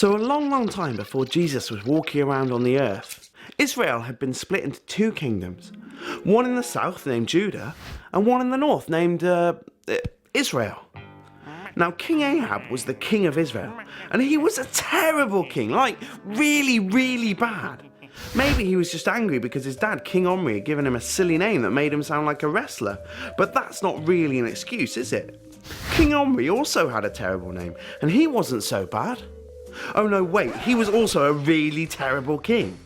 So a long time before Jesus was walking around on the earth, Israel had been split into two kingdoms. One in the south named Judah, and one in the north named Israel. Now King Ahab was the king of Israel, and he was a terrible king, like really bad. Maybe he was just angry because his dad, King Omri, had given him a silly name that made him sound like a wrestler, but that's not really an excuse, is it? King Omri also had a terrible name, and he wasn't so bad. Oh no, wait, he was also a really terrible king,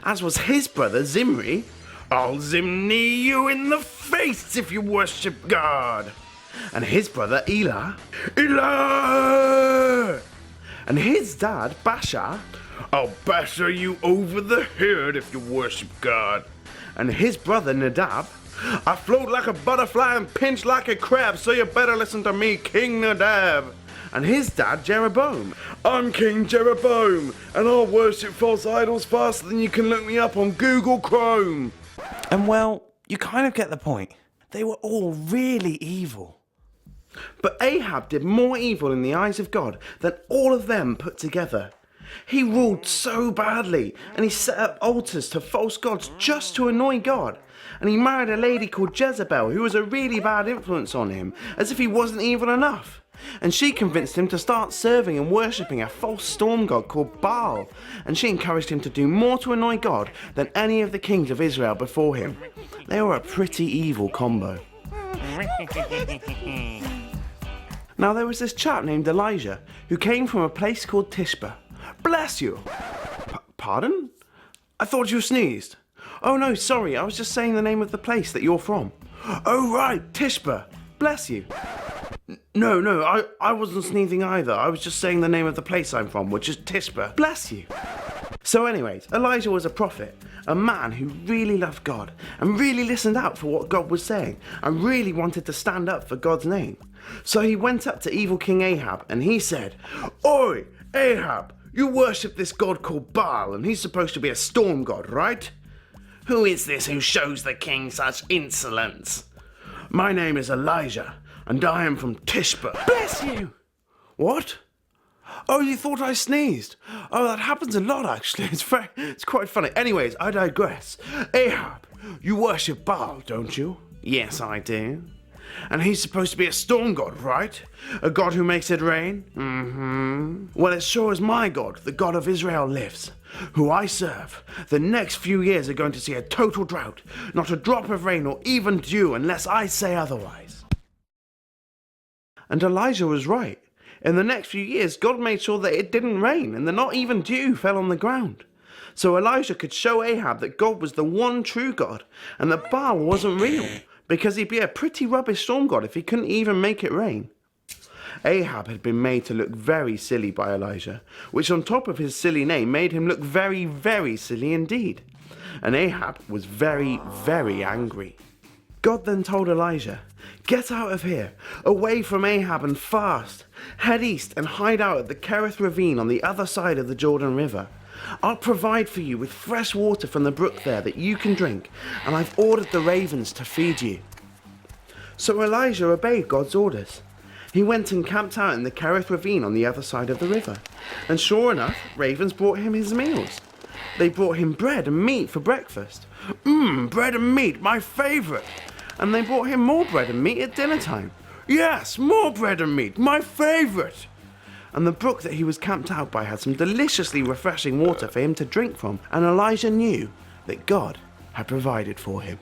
as was his brother Zimri. I'll Zimni you in the face if you worship God. And his brother Elah. And his dad Baasha. I'll batter you over the head if you worship God. And his brother Nadab. I float like a butterfly and pinch like a crab, so you better listen to me, King Nadab. And his dad Jeroboam. I'm King Jeroboam, and I'll worship false idols faster than you can look me up on Google Chrome. And well, you kind of get the point. They were all really evil. But Ahab did more evil in the eyes of God than all of them put together. He ruled so badly, and he set up altars to false gods just to annoy God. And he married a lady called Jezebel, who was a really bad influence on him, as if he wasn't evil enough. And she convinced him to start serving and worshipping a false storm god called Baal. And she encouraged him to do more to annoy God than any of the kings of Israel before him. They were a pretty evil combo. Now there was this chap named Elijah who came from a place called Tishba. Bless you! Pardon? I thought you sneezed. Oh no, sorry, I was just saying the name of the place that you're from. Oh right, Tishba. Bless you. No, I wasn't sneezing either. I was just saying the name of the place I'm from, which is Tishba. Bless you. So anyways, Elijah was a prophet, a man who really loved God and really listened out for what God was saying and really wanted to stand up for God's name. So he went up to evil King Ahab and he said, Oi, Ahab, you worship this god called Baal and he's supposed to be a storm god, right? Who is this who shows the king such insolence? My name is Elijah, and I am from Tishba. Bless you! What? Oh, you thought I sneezed? Oh, that happens a lot, actually. It's quite funny. Anyways, I digress. Ahab, you worship Baal, don't you? Yes, I do. And he's supposed to be a storm god, right? A god who makes it rain? Mm-hmm. Well, as sure as my God, the God of Israel, lives, who I serve, the next few years are going to see a total drought, not a drop of rain or even dew unless I say otherwise. And Elijah was right. In the next few years, God made sure that it didn't rain and that not even dew fell on the ground. So Elijah could show Ahab that God was the one true God and that Baal wasn't real, because he'd be a pretty rubbish storm god if he couldn't even make it rain. Ahab had been made to look very silly by Elijah, which on top of his silly name made him look very silly indeed. And Ahab was very angry. God then told Elijah, get out of here, away from Ahab and fast. Head east and hide out at the Kerith ravine on the other side of the Jordan River. I'll provide for you with fresh water from the brook there that you can drink, and I've ordered the ravens to feed you. So Elijah obeyed God's orders. He went and camped out in the Kerith ravine on the other side of the river, and sure enough, ravens brought him his meals. They brought him bread and meat for breakfast. Bread and meat, my favourite! And they brought him more bread and meat at dinner time. Yes, more bread and meat, my favourite! And the brook that he was camped out by had some deliciously refreshing water for him to drink from, and Elijah knew that God had provided for him.